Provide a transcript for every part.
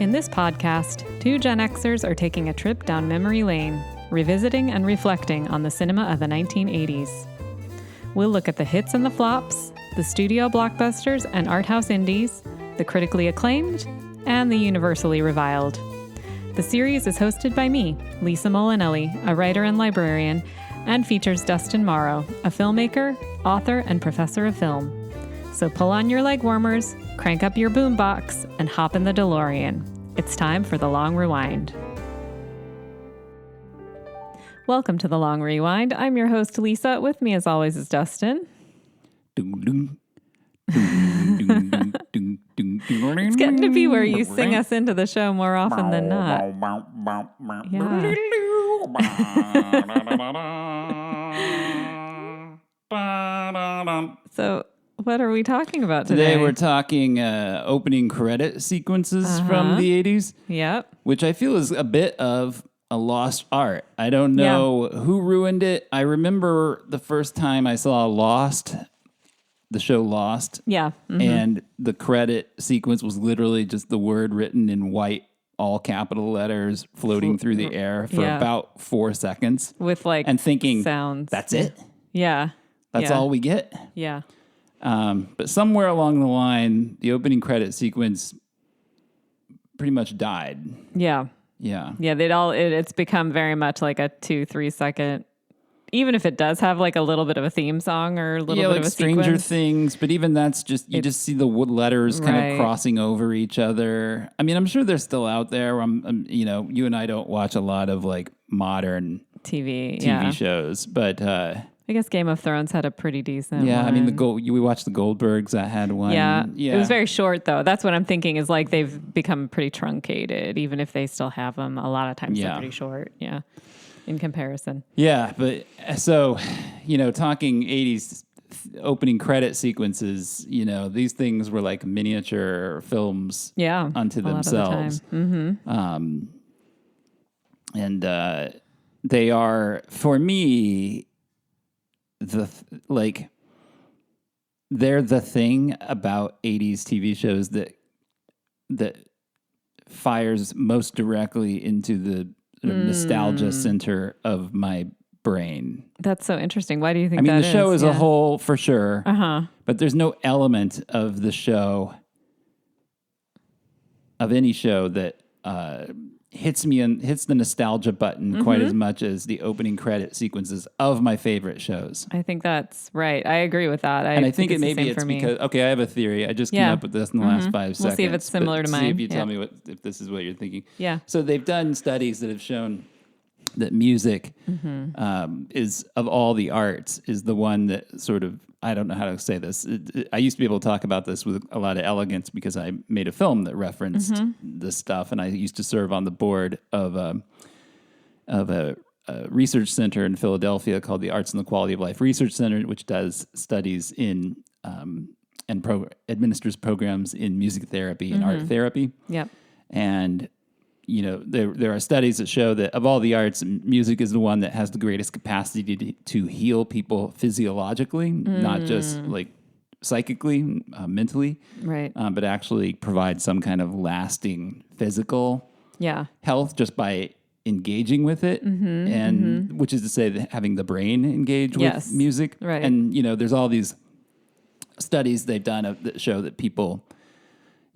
In this podcast, two Gen Xers are taking a trip down memory lane, revisiting and reflecting on the cinema of the 1980s. We'll look at the hits and the flops, the studio blockbusters and art house indies, the critically acclaimed, and the universally reviled. The series is hosted by me, Lisa Molinelli, a writer and librarian, and features Dustin Morrow, a filmmaker, author, and professor of film. So pull on your legwarmers, crank up your boombox, and hop in the DeLorean. It's time for the Long Rewind. Welcome to the Long Rewind. I'm your host, Lisa. With me, as always, is Dustin. It's getting to be where you sing us into the show more often than not. Yeah. So, what are we talking about today? Today we're talking opening credit sequences from the 80s. Yep. Which I feel is a bit of a lost art. I don't know who ruined it. I remember the first time I saw Lost, the show Lost. Yeah. Mm-hmm. And the credit sequence was literally just the word written in white, all capital letters, floating through the air for about 4 seconds. With and thinking, sounds. That's it? Yeah. That's all we get? Yeah. But somewhere along the line, the opening credit sequence pretty much died. Yeah. Yeah. Yeah, it's become very much like a 2-3 second, even if it does have like a little bit of a theme song or a little bit like of a Stranger sequence. Things, but even that's just, you just see the wood letters kind of crossing over each other. I mean, I'm sure they're still out there. You and I don't watch a lot of like modern TV shows, but I guess Game of Thrones had a pretty decent one. I mean, we watched the Goldbergs that had one. Yeah. It was very short, though. That's what I'm thinking is like they've become pretty truncated, even if they still have them. A lot of times they're pretty short, in comparison. Yeah, but so, talking 80s opening credit sequences, these things were like miniature films unto themselves. Mm-hmm. And they are, for me, they're the thing about 80s TV shows that fires most directly into the nostalgia center of my brain. That's so interesting. Why do you think that is? I mean, the show as a whole, for sure. Uh-huh. But there's no element of the show, of any show that hits the nostalgia button quite as much as the opening credit sequences of my favorite shows. I think that's right. I agree with that. I think it's because, I have a theory. I just came up with this in the last 5 seconds. We'll see if it's similar to mine. See if you tell me if this is what you're thinking. Yeah. So they've done studies that have shown that music is, of all the arts, is the one that sort of, I don't know how to say this. I used to be able to talk about this with a lot of elegance because I made a film that referenced this stuff, and I used to serve on the board of a research center in Philadelphia called the Arts and the Quality of Life Research Center, which does studies in administers programs in music therapy and art therapy. Yep. And there are studies that show that of all the arts, music is the one that has the greatest capacity to heal people physiologically, not just like psychically, mentally, right? But actually provide some kind of lasting physical health just by engaging with it, which is to say that having the brain engage with music. Right. And, there's all these studies they've done that show that people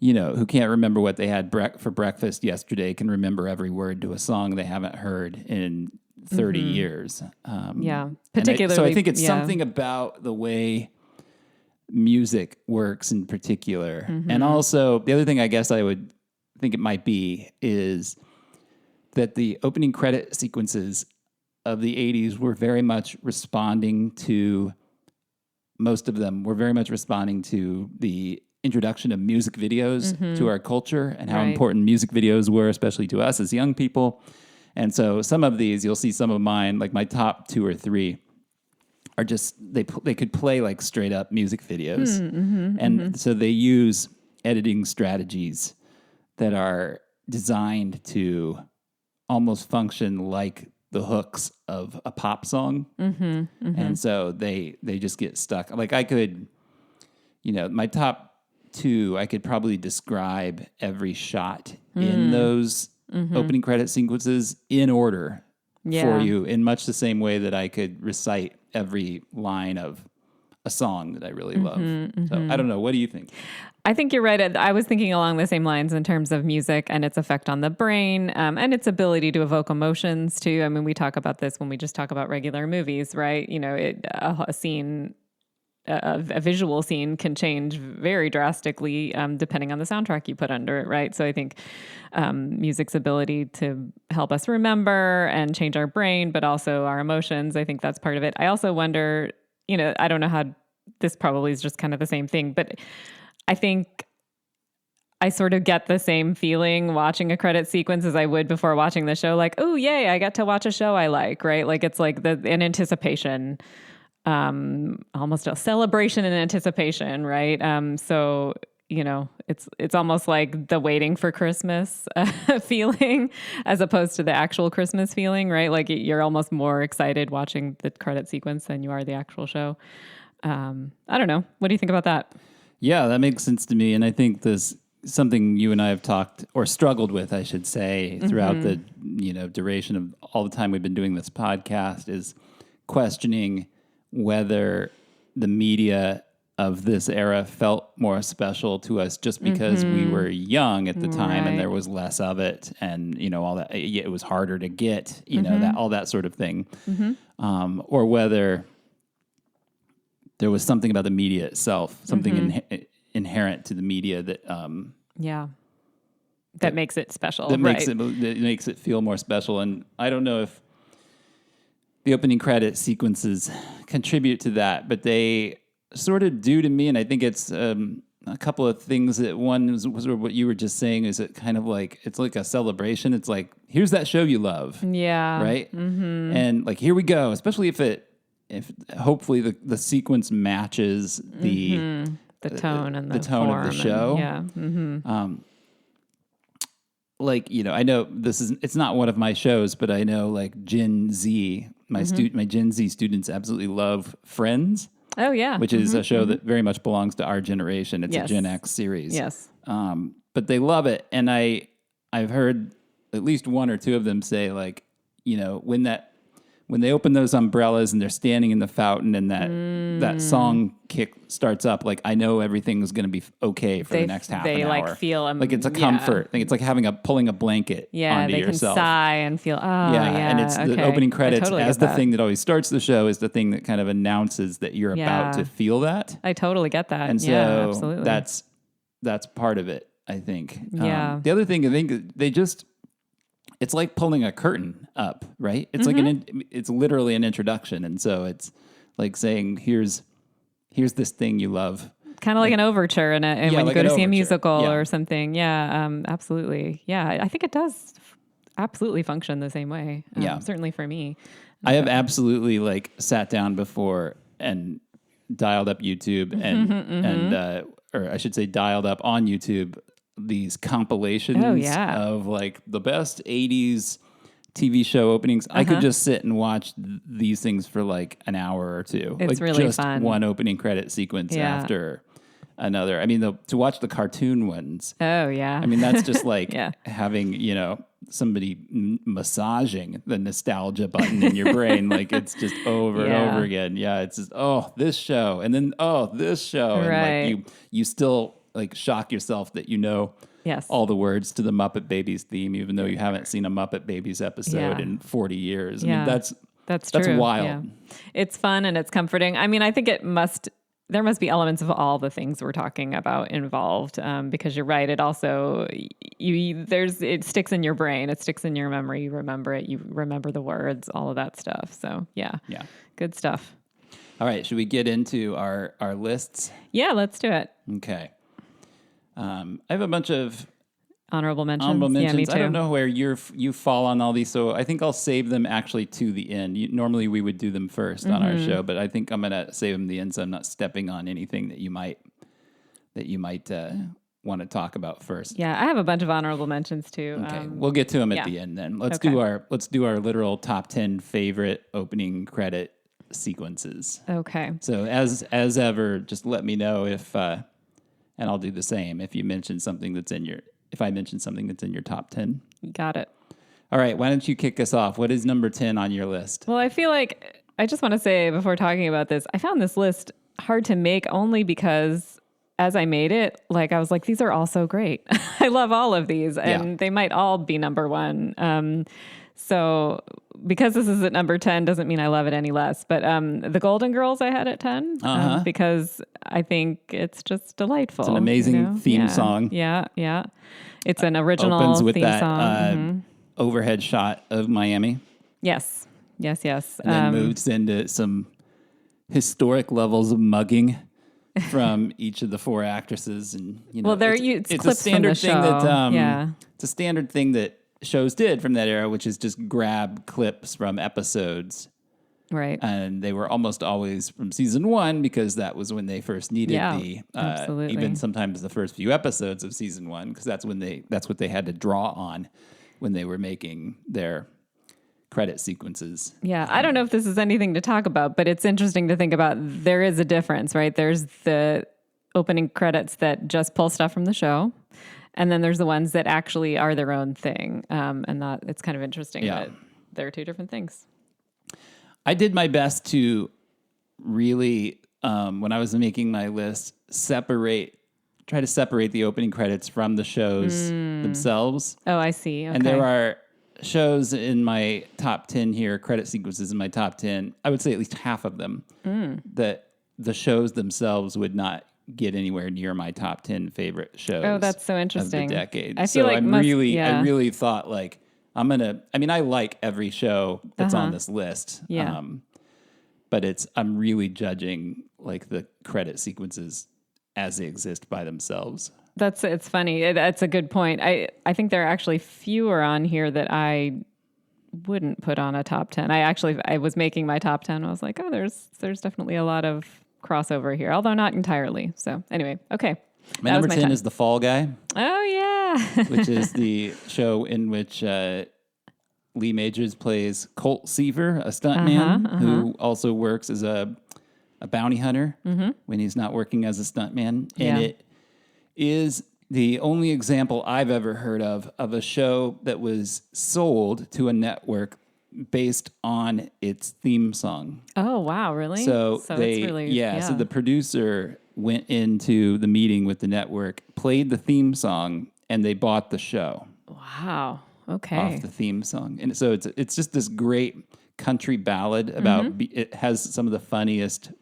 who can't remember what they had for breakfast yesterday can remember every word to a song they haven't heard in 30 years. Particularly. So I think it's something about the way music works in particular. And also, the other thing I guess I would think it might be is that the opening credit sequences of the 80s were very much responding to, most of them were very much responding to the introduction of music videos to our culture and how important music videos were, especially to us as young people. And so some of these, you'll see some of mine, like my top 2 or 3 are just, they could play like straight up music videos. And so they use editing strategies that are designed to almost function like the hooks of a pop song. And so they just get stuck. Like I could, my top 2, I could probably describe every shot in those opening credit sequences in order for you, in much the same way that I could recite every line of a song that I really love. So I don't know. What do you think? I think you're right. I was thinking along the same lines in terms of music and its effect on the brain, and its ability to evoke emotions too. I mean, we talk about this when we just talk about regular movies, right? You know, a scene, a visual scene can change very drastically depending on the soundtrack you put under it, right? So I think music's ability to help us remember and change our brain, but also our emotions, I think that's part of it. I also wonder, you know, I don't know how this probably is just kind of the same thing, but I think I sort of get the same feeling watching a credit sequence as I would before watching the show. Like, oh, yay, I got to watch a show I like, right? Like it's like an anticipation, almost a celebration and anticipation, right? So, you know, it's almost like the waiting for Christmas feeling as opposed to the actual Christmas feeling, right? Like you're almost more excited watching the credit sequence than you are the actual show. I don't know. What do you think about that? Yeah, that makes sense to me. And I think this something you and I have talked or struggled with, I should say, throughout the, you know, duration of all the time we've been doing this podcast is questioning whether the media of this era felt more special to us just because we were young at the time and there was less of it, and you know all that it was harder to get, you know, that all that sort of thing, or whether there was something about the media itself, something inherent to the media that that makes it special, that right? makes it feel more special. And I don't know if the opening credit sequences contribute to that, but they sort of do to me. And I think it's a couple of things. That one was what you were just saying, is it kind of like, it's like a celebration. It's like, here's that show you love. Yeah. Right. And like, here we go. Especially if hopefully the sequence matches the tone and the tone of the show. Like, you know, I know it's not one of my shows, but I know like Gen Z, my Gen Z students absolutely love Friends. Oh yeah. Which is a show that very much belongs to our generation. It's a Gen X series. Yes. But they love it. And I've heard at least one or two of them say, like, you know, when they open those umbrellas and they're standing in the fountain and that song kick starts up, like, I know everything's going to be okay for the next half an hour. They like feel like it's a comfort. I think it's like pulling a blanket onto yourself. Yeah, they can sigh and feel, and it's the opening credits as the thing that always starts the show is the thing that kind of announces that you're about to feel that. I totally get that. And so absolutely. that's part of it, I think. Yeah. The other thing, I think it's like pulling a curtain up, right? It's like it's literally an introduction. And so it's like saying, here's this thing you love. Kind of like an overture and when you like go to see a musical or something. Yeah, absolutely. Yeah, I think it does absolutely function the same way. Certainly for me. I have absolutely like sat down before and dialed up YouTube or I should say dialed up on YouTube these compilations of like the best 80s TV show openings. I could just sit and watch these things for like an hour or two. It's like really just fun. One opening credit sequence after another. I mean, to watch the cartoon ones. Oh yeah. I mean, that's just like having, you know, somebody massaging the nostalgia button in your brain. Like it's just over and over again. Yeah. It's just, this show. And then, this show. Right. And like you still like shock yourself that you know all the words to the Muppet Babies theme, even though you haven't seen a Muppet Babies episode in 40 years. I mean, that's true. Wild. Yeah. It's fun and it's comforting. I mean, I think there must be elements of all the things we're talking about involved, because you're right. It also, it sticks in your brain. It sticks in your memory. You remember it. You remember the words, all of that stuff. So yeah, good stuff. All right. Should we get into our lists? Yeah, let's do it. Okay. I have a bunch of honorable mentions. Yeah, me too. I don't know where you fall on all these, so I think I'll save them actually to the end. Normally we would do them first on our show, but I think I'm going to save them to the end, so I'm not stepping on anything that you might want to talk about first. Yeah, I have a bunch of honorable mentions too. Okay, we'll get to them at the end then. Let's do our literal top 10 favorite opening credit sequences. Okay. So as ever, just let me know if. And I'll do the same if you mention something that's in if I mention something that's in your top 10. Got it. All right, why don't you kick us off? What is number 10 on your list? Well, I feel like I just want to say before talking about this, I found this list hard to make only because as I made it, like I was like, these are all so great. I love all of these and they might all be number one. So because this is at number 10 doesn't mean I love it any less. But the Golden Girls I had at 10 because I think it's just delightful. It's an amazing theme song. Yeah, yeah. It's an original opens with theme that, song. Overhead shot of Miami. Yes. And then moves into some historic levels of mugging from each of the four actresses. And, you know, it's a clips standard from the thing show. that, it's a standard thing that shows did from that era, which is just grab clips from episodes. Right. And they were almost always from season one because that was when they first needed absolutely. even sometimes the first few episodes of season one, because that's what they had to draw on when they were making their credit sequences. Yeah. I don't know if this is anything to talk about, but it's interesting to think about. There is a difference, right? There's the opening credits that just pull stuff from the show. And then there's the ones that actually are their own thing. And that it's kind of interesting that there are two different things. I did my best to really, when I was making my list, try to separate the opening credits from the shows themselves. Oh, I see. Okay. And there are shows in my top 10 here, credit sequences in my top 10, I would say at least half of them, that the shows themselves would not get anywhere near my top 10 favorite shows. Oh, that's so interesting. Of the decade. I feel like I really thought like, I like every show that's on this list. Yeah. But I'm really judging like the credit sequences as they exist by themselves. It's funny. That's a good point. I think there are actually fewer on here that I wouldn't put on a top 10. I was making my top 10. I was like, oh, there's definitely a lot of crossover here, although not entirely. So anyway, okay. My number 10 is The Fall Guy. Oh, yeah. Which is the show in which Lee Majors plays Colt Seaver, a stuntman who also works as a bounty hunter when he's not working as a stuntman. And it is the only example I've ever heard of a show that was sold to a network based on its theme song. Oh, wow, really? So it's really, so the producer went into the meeting with the network, played the theme song, and they bought the show. Wow. Okay. Off the theme song. And so it's just this great country ballad about it has some of the funniest,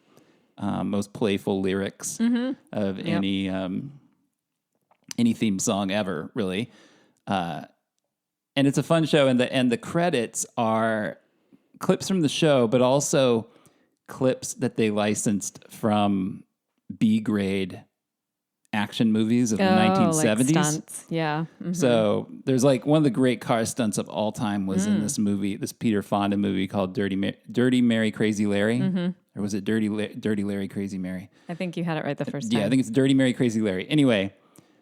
most playful lyrics of any theme song ever, really. And it's a fun show, and the credits are clips from the show, but also clips that they licensed from B-grade action movies of the 1970s. Like stunts. Yeah. Mm-hmm. So there's like one of the great car stunts of all time was in this movie, this Peter Fonda movie called Dirty Mary, Crazy Larry. Or was it Dirty Larry, Crazy Mary? I think you had it right the first time. Yeah, I think it's Dirty Mary, Crazy Larry. Anyway,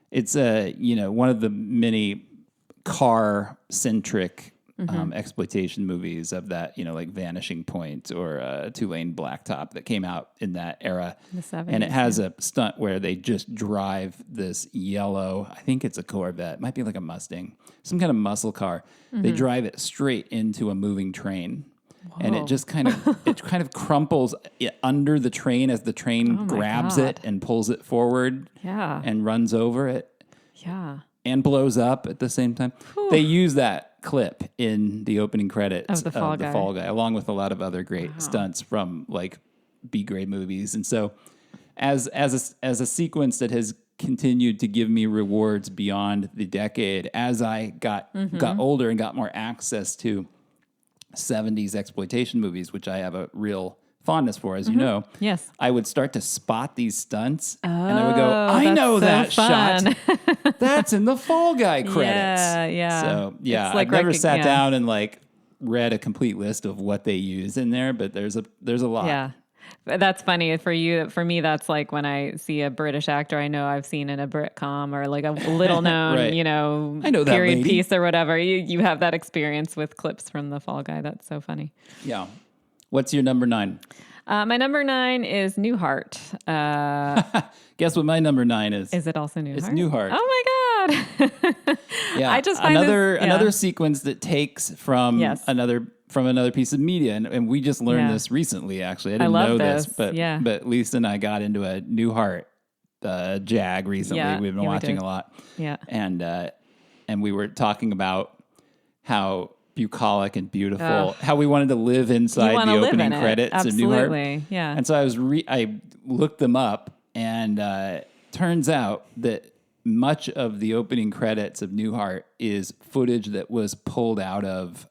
it's one of the many car-centric exploitation movies of that, like Vanishing Point or Two-Lane Blacktop that came out in that era. The 70s, and it has a stunt where they just drive this yellow, I think it's a Corvette, might be like a Mustang, some kind of muscle car. They drive it straight into a moving train. Whoa. And it just kind of crumples under the train as the train grabs it and pulls it forward and runs over it. Yeah. And blows up at the same time. Whew. They use that clip in the opening credits of The Fall Guy, along with a lot of other great stunts from like B-grade movies. And so as a sequence that has continued to give me rewards beyond the decade, as I got older and got more access to 70s exploitation movies, which I have a real fondness for, as you know. Yes. I would start to spot these stunts and I would go, I know that shot. That's in the Fall Guy credits. Yeah. So yeah, I've never sat down and like read a complete list of what they use in there, but there's a lot. Yeah. That's funny for you. For me, that's like when I see a British actor I know I've seen in a Britcom or like a little known, right. I know period piece or whatever. You have that experience with clips from the Fall Guy. That's so funny. Yeah. What's your number 9? My number 9 is Newhart. Guess what my number 9 is? Is it also Newhart? It's Newhart. Oh my God. Yeah, I just find another sequence that takes from Yes. another piece of media, and we just learned this recently. Actually, I didn't love know this. but Lisa and I got into a Newhart Jag recently. Yeah. We've been Yeah, we watching did. a lot, Yeah. and we were talking about how bucolic and beautiful, how we wanted to live inside the opening credits of Newhart. Absolutely. Yeah. And so I looked them up, and turns out that much of the opening credits of Newhart is footage that was pulled out of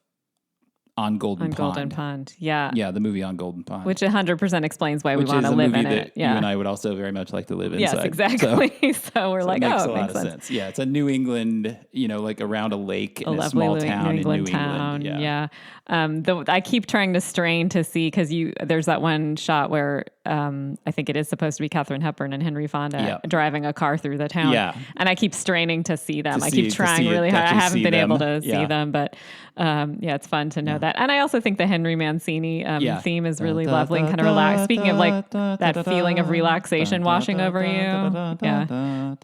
On Golden Pond. Yeah. Yeah, the movie On Golden Pond. Which 100% explains why we Which want is to a live movie in that it. Yeah. you and I would also very much like to live inside. Yes, exactly. So we're like, it makes it a lot makes of sense. Yeah, it's a New England, like around a lake in a lovely small town New in England New town. England. Yeah. I keep trying to strain to see, because there's that one shot where I think it is supposed to be Katharine Hepburn and Henry Fonda driving a car through the town. Yeah. And I keep straining to see them. I keep to trying see it, really hard. I actually haven't see been able them. to see them, but it's fun to know that. And I also think the Henry Mancini theme is really lovely and kind of relaxed. Speaking of like that feeling of relaxation washing over you. Yeah.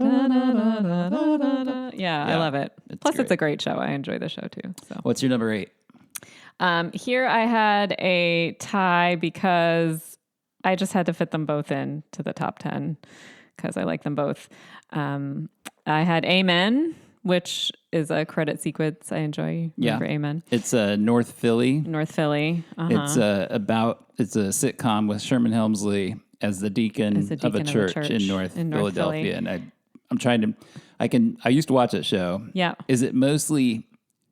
Yeah, I love it. Plus, it's a great show. I enjoy the show too. So, What's your number 8? here I had a tie because I just had to fit them both in to the top 10 because I like them both. I had Amen, which is a credit sequence I enjoy. Remember Amen? It's North Philly. North Philly. It's it's a sitcom with Sherman Hemsley as the deacon of a church in North Philadelphia. Philly. And I'm trying to, I used to watch that show. Yeah. Is it mostly,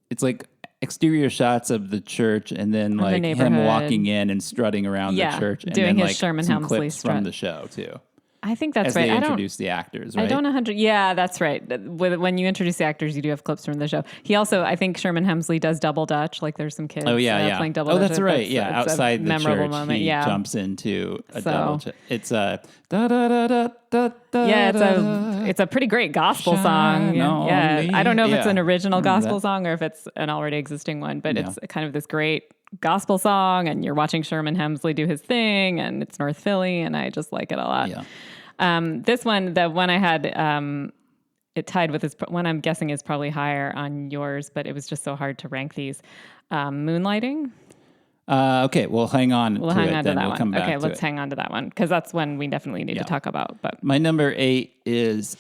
it's like exterior shots of the church and then like the him walking in and strutting around the church and doing then his like Sherman some Hemsley clips strut. from the show too. I think that's as right. They introduce the actors, right? I don't 100. Yeah, that's right. When you introduce the actors, you do have clips from the show. He also, I think Sherman Hemsley does double dutch. Like there's some kids playing double dutch. Oh, that's right. Yeah, outside the memorable church, moment. he Yeah. jumps into a double. It's a da da da da da. Yeah, it's a pretty great gospel song. Yeah, I don't know if it's an original gospel song or if it's an already existing one, but it's kind of this great gospel song, and you're watching Sherman Hemsley do his thing, and it's North Philly, and I just like it a lot. Yeah. This one, the one I had, it tied with this one I'm guessing is probably higher on yours, but it was just so hard to rank these. Moonlighting. Okay, well, hang on. We'll hang on to that we'll one. come back okay, to let's it. hang on to that one because that's one we definitely need to talk about. But my number 8 is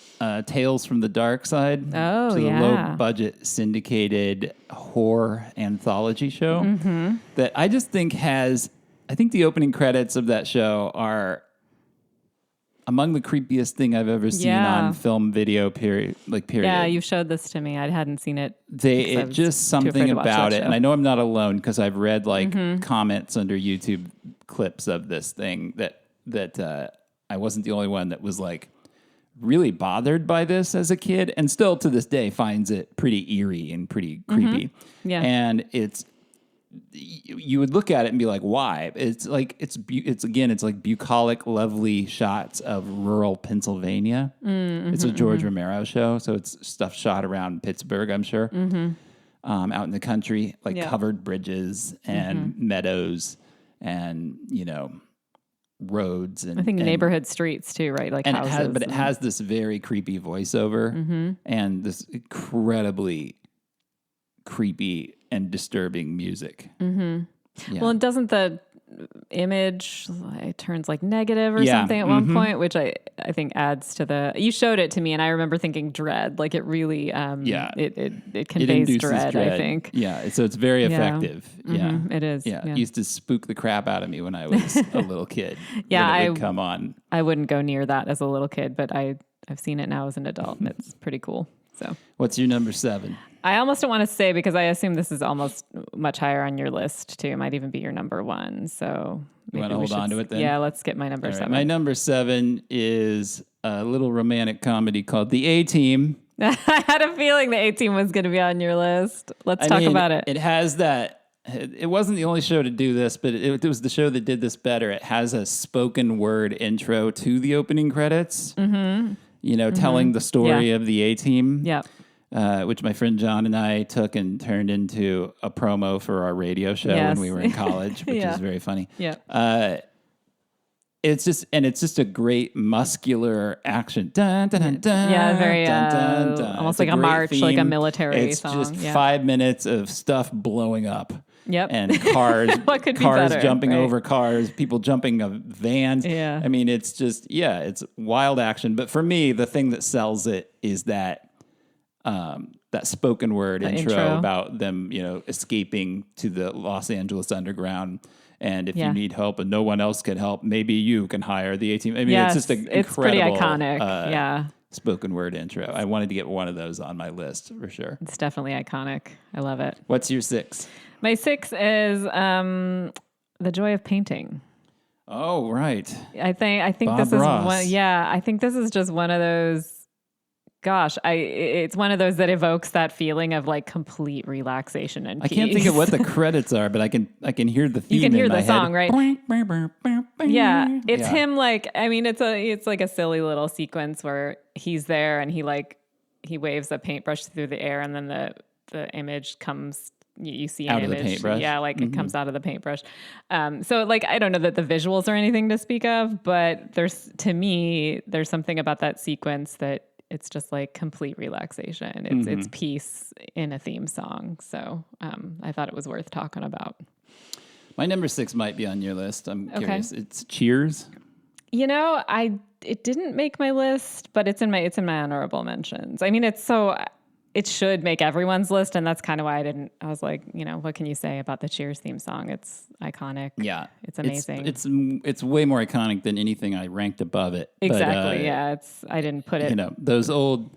Tales from the Dark Side. Oh, the low-budget syndicated horror anthology show that I just think has. I think the opening credits of that show are among the creepiest thing I've ever seen on film, video, period. Yeah, you showed this to me. I hadn't seen it. It just something about it, and I know I'm not alone because I've read comments under YouTube clips of this thing that I wasn't the only one that was like really bothered by this as a kid, and still to this day finds it pretty eerie and pretty creepy. Yeah, and you would look at it and be like, why? It's like it's like bucolic, lovely shots of rural Pennsylvania. It's a George Romero show, so it's stuff shot around Pittsburgh, I'm sure, out in the country, like covered bridges and meadows, and roads and I think neighborhood streets too, right? Like houses. It has this very creepy voiceover and this incredibly creepy and disturbing music. Yeah. Well, and doesn't the image it turns like negative or something at one point, which I think adds to the. You showed it to me, and I remember thinking dread. Like it really, it conveys dread. I think. Yeah, so it's very effective. Yeah, it is. Yeah, it used to spook the crap out of me when I was a little kid. Yeah, it would come on. I wouldn't go near that as a little kid, but I've seen it now as an adult, and it's pretty cool. So, what's your number 7? I almost don't want to say because I assume this is almost much higher on your list too. It might even be your number 1. So you want to hold on to it then? Yeah, let's get my number 7. My number 7 is a little romantic comedy called The A-Team. I had a feeling the A-Team was going to be on your list. Let's talk about it. It has that. It wasn't the only show to do this, but it was the show that did this better. It has a spoken word intro to the opening credits. Telling the story of the A-Team. Yeah. Which my friend John and I took and turned into a promo for our radio show when we were in college, which is very funny. Yeah. it's just a great muscular action. Dun, dun, dun, dun, Yeah, very dun, dun, dun. almost It's like a march, theme. like a military it's song. It's just yeah. 5 minutes of stuff blowing up. Yep. And cars, What could be cars better, jumping right? over cars, people jumping of vans. Yeah. I mean, it's just, it's wild action. But for me, the thing that sells it is that spoken word intro about them, escaping to the Los Angeles underground. And if you need help and no one else can help, maybe you can hire the A-Team. I mean, it's just an it's pretty incredible iconic. spoken word intro. I wanted to get one of those on my list for sure. It's definitely iconic. I love it. What's your 6? My 6 is The Joy of Painting. Oh, right. I think Bob this Ross. is one. Yeah, I think this is just one of those. Gosh, it's one of those that evokes that feeling of like complete relaxation and peace. I can't think of what the credits are, but I can hear the theme. You can hear in my the song, head. right? Yeah, it's him. Like, I mean, it's like a silly little sequence where he's there and he waves a paintbrush through the air, and then the image comes. You see an out image, of the paintbrush. Yeah, like it comes out of the paintbrush. So like I don't know that the visuals are anything to speak of, but there's something about that sequence that it's just like complete relaxation. It's peace in a theme song. So I thought it was worth talking about. My number 6 might be on your list. I'm curious. It's Cheers. It didn't make my list, but it's in my honorable mentions. I mean, it should make everyone's list, and that's kind of why I was like, what can you say about the Cheers theme song? It's iconic. Yeah. It's amazing. It's way more iconic than anything I ranked above it. Exactly. But, I didn't put it. Those old,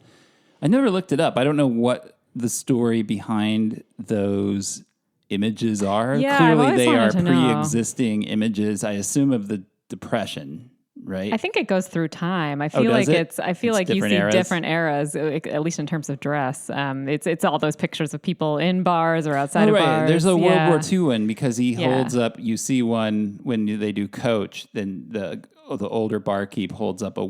I never looked it up. I don't know what the story behind those images are. Yeah, Clearly they are know. pre-existing images, I assume, of the Depression. Right. I think it goes through time. I feel like you see different eras, at least in terms of dress. It's all those pictures of people in bars or outside of bars. There's a World War II one because he holds up. You see one when they do Coach. Then the older barkeep holds up a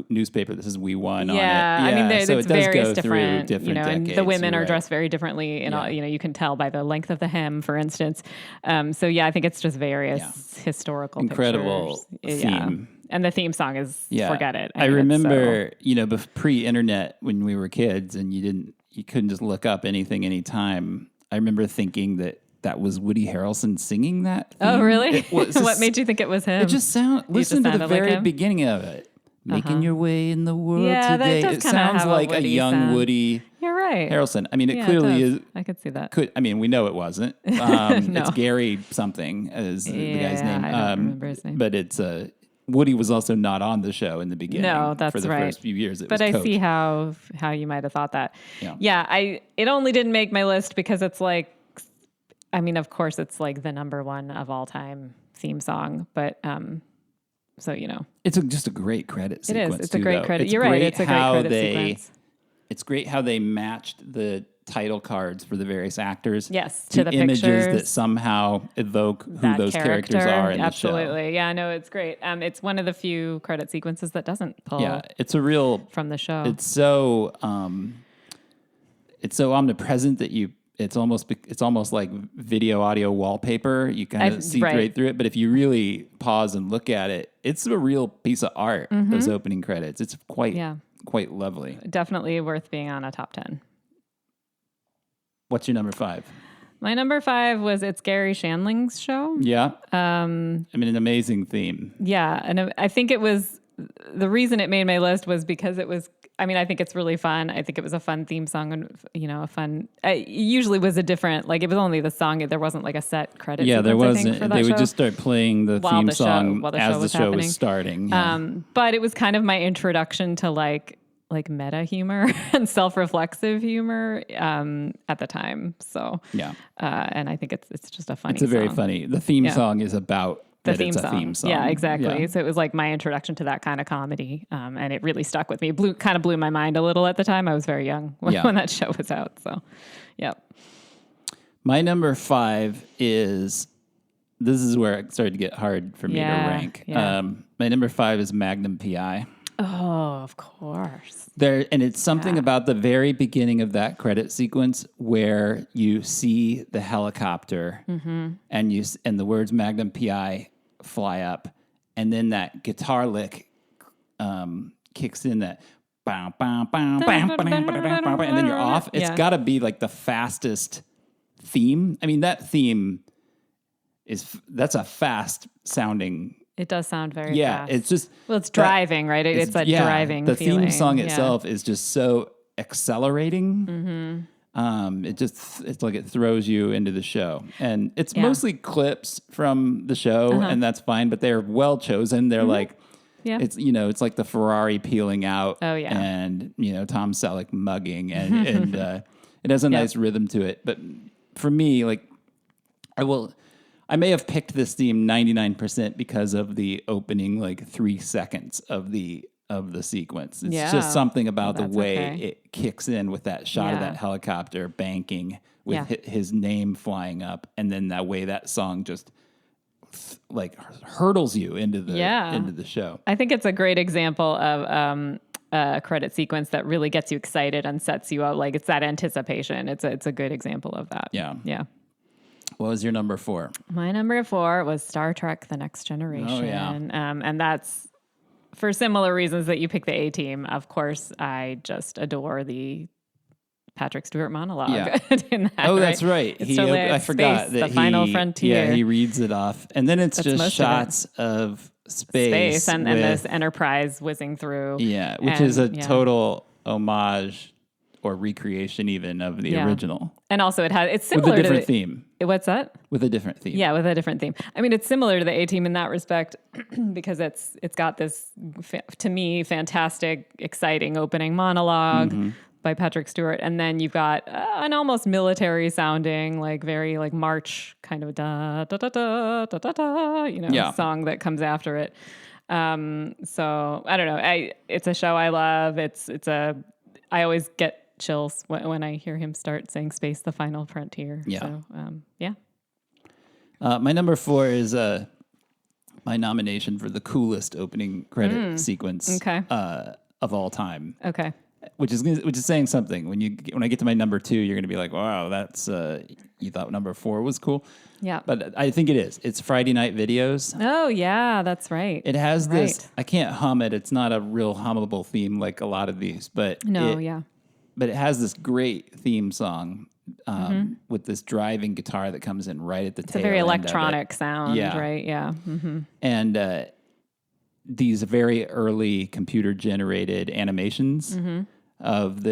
newspaper that says "We Won" on it. Yeah, I mean, so it's it does various go different. through different and decades. the women are dressed very differently, and all, you can tell by the length of the hem, for instance. So I think it's just various historical incredible pictures. theme. And the theme song is Forget It. I remember, pre-internet when we were kids and you couldn't just look up anything anytime. I remember thinking that was Woody Harrelson singing that theme. Oh, really? What made you think it was him? It just listen to the very beginning of it. Making your way in the world today. That does it kind of sounds have like a young sound. Woody You're right. Harrelson. I mean, it clearly is. I could see that. We know it wasn't. No. It's Gary something as the guy's name. I don't remember his name. But it's Woody was also not on the show in the beginning. No, that's for the right. first few years. But I see how you might have thought that. Yeah. It only didn't make my list because it's like, I mean, of course, it's like the number one of all time theme song. But it's just a great credit sequence. It is. It's a great credit. You're right. It's a great credit sequence. It's great how they matched the title cards for the various actors. Yes, to the images pictures that somehow evoke who that those characters are in Absolutely. the show. Yeah, no, it's great. It's one of the few credit sequences that doesn't pull. Yeah, it's a real from the show. It's so omnipresent that it's almost like video audio wallpaper. You kind of see right through it, but if you really pause and look at it, it's a real piece of art. Those opening credits, it's quite lovely. Definitely worth being on a top 10. What's your number 5? My number 5 was It's Gary Shandling's show. Yeah. An amazing theme. Yeah. And I think it was, the reason it made my list was because it was, I mean, I think it's really fun. I think it was a fun theme song and, it usually was a different, like it was only the song. There wasn't like a set credit. Yeah, there wasn't. I think, for that they would show. just start playing the theme song as the show was starting. Yeah. But it was kind of my introduction to like meta humor and self-reflexive humor at the time. So and I think it's just a funny. It's a very funny. The theme song is about the theme song. Yeah, exactly. Yeah. So it was like my introduction to that kind of comedy, and it really stuck with me. It kind of blew my mind a little at the time. I was very young when that show was out. So, My number 5 is. This is where it started to get hard for me to rank. Yeah. My number 5 is Magnum PI. Oh, of course. And it's something about the very beginning of that credit sequence where you see the helicopter and the words Magnum PI fly up, and then that guitar lick kicks in that bow, bow, bow, bow, bow, bow, and then you're off. It's got to be like the fastest theme. I mean, that theme that's a fast sounding. It does sound very fast. It's just... Well, it's driving, right? It's that driving the feeling. theme song itself is just so accelerating. It's like it throws you into the show. And it's mostly clips from the show, and that's fine, but they're well chosen. They're like... Yeah. It's, it's like the Ferrari peeling out. Oh, yeah. And, Tom Selleck mugging, and it has a nice rhythm to it. But for me, like, I may have picked this theme 99% because of the opening, like, 3 seconds of the sequence. It's just something about the way it kicks in with that shot of that helicopter banking with his name flying up, and then that way that song just like hurdles you into the show. I think it's a great example of a credit sequence that really gets you excited and sets you up. Like, it's that anticipation. It's a good example of that. Yeah. What was your number 4? My number 4 was Star Trek: The Next Generation. Oh, yeah. And that's for similar reasons that you picked the A-Team. Of course, I just adore the Patrick Stewart monologue. In that, that's right. I forgot that the final frontier. Yeah, he reads it off, and then it's just shots of space and this Enterprise whizzing through. Yeah, which is a total homage or recreation even of the original. And also it's similar with a different theme. What's that? With a different theme. Yeah, with a different theme. I mean, it's similar to the A-Team in that respect because it's got this, to me, fantastic, exciting opening monologue by Patrick Stewart. And then you've got an almost military sounding, like very like march kind of da da da da da da da, song that comes after it. So I don't know. It's a show I love. I always get chills when I hear him start saying "Space, the Final Frontier." Yeah. So, my number 4 is my nomination for the coolest opening credit sequence of all time. Okay. Which is saying something. When I get to my number 2, you're going to be like, "Wow, that's you thought number 4 was cool." Yeah. But I think it is. It's Friday Night Videos. Oh yeah, that's right. It has this. I can't hum it. It's not a real hummable theme like a lot of these, but But it has this great theme song with this driving guitar that comes in right at the tail end. It's a very electronic sound, right? Yeah. Mm-hmm. And these very early computer-generated animations of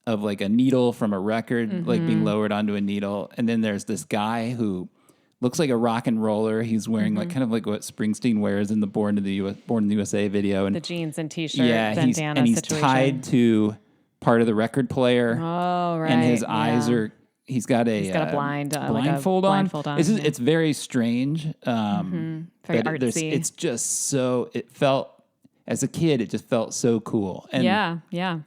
like a needle from a record like being lowered onto a needle. And then there's this guy who looks like a rock and roller. He's wearing like kind of like what Springsteen wears in the Born in the USA video. And the jeans and T-shirt bandana he's situation. tied to part of the record player. Oh, right. And his eyes are... He's got a blindfold on. It's very strange. Very artsy. It's just so... It felt... As a kid, it just felt so cool. And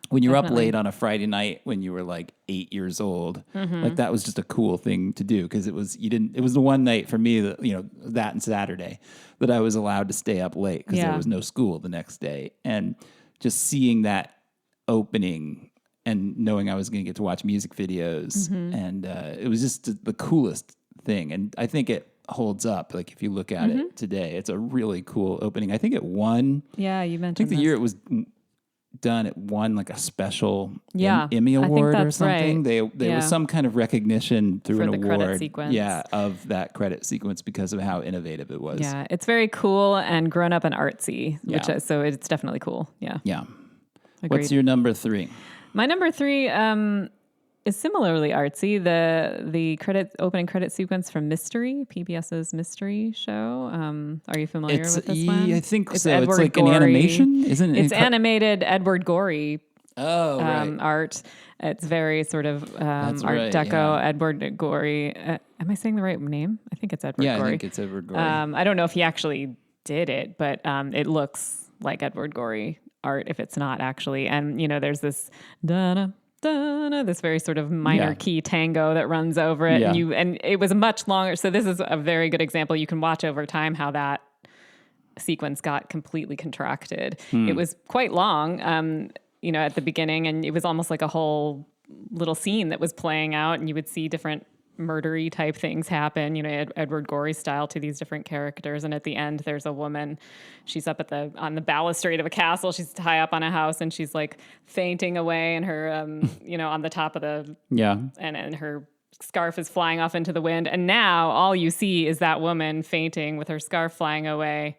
when you were up late on a Friday night when you were like 8 years old, like that was just a cool thing to do because it was the one night for me that, that and Saturday that I was allowed to stay up late because there was no school the next day. And just seeing that opening and knowing I was going to get to watch music videos and it was just the coolest thing. And I think it holds up. Like if you look at it today, it's a really cool opening. I think it won. Yeah, you mentioned. I think the year it was done, it won like a special Emmy award or something. Right. There was some kind of recognition through an award. Credit sequence. Yeah, of that credit sequence because of how innovative it was. Yeah, it's very cool and grown up and artsy, so it's definitely cool. Yeah. Yeah. Agreed. What's your number 3? My number 3 is similarly artsy. The opening credit sequence from Mystery, PBS's Mystery show. Are you familiar with this one? I think so. Edward it's like Gorey. An animation, isn't it? It's animated Edward Gorey right. art. It's very sort of Art Deco. Yeah. Edward Gorey. Am I saying the right name? I think it's Edward Gorey. Yeah, I think it's Edward Gorey. I don't know if he actually did it, but it looks like Edward Gorey art if it's not actually. And there's this this very sort of minor key tango that runs over it, and it was much longer. So this is a very good example. You can watch over time how that sequence got completely contracted. It was quite long, at the beginning, and it was almost like a whole little scene that was playing out, and you would see different murdery type things happen, Edward Gorey style to these different characters. And at the end, there's a woman, she's up on the balustrade of a castle. She's high up on a house and she's like fainting away and her, on the top of and her scarf is flying off into the wind. And now all you see is that woman fainting with her scarf flying away.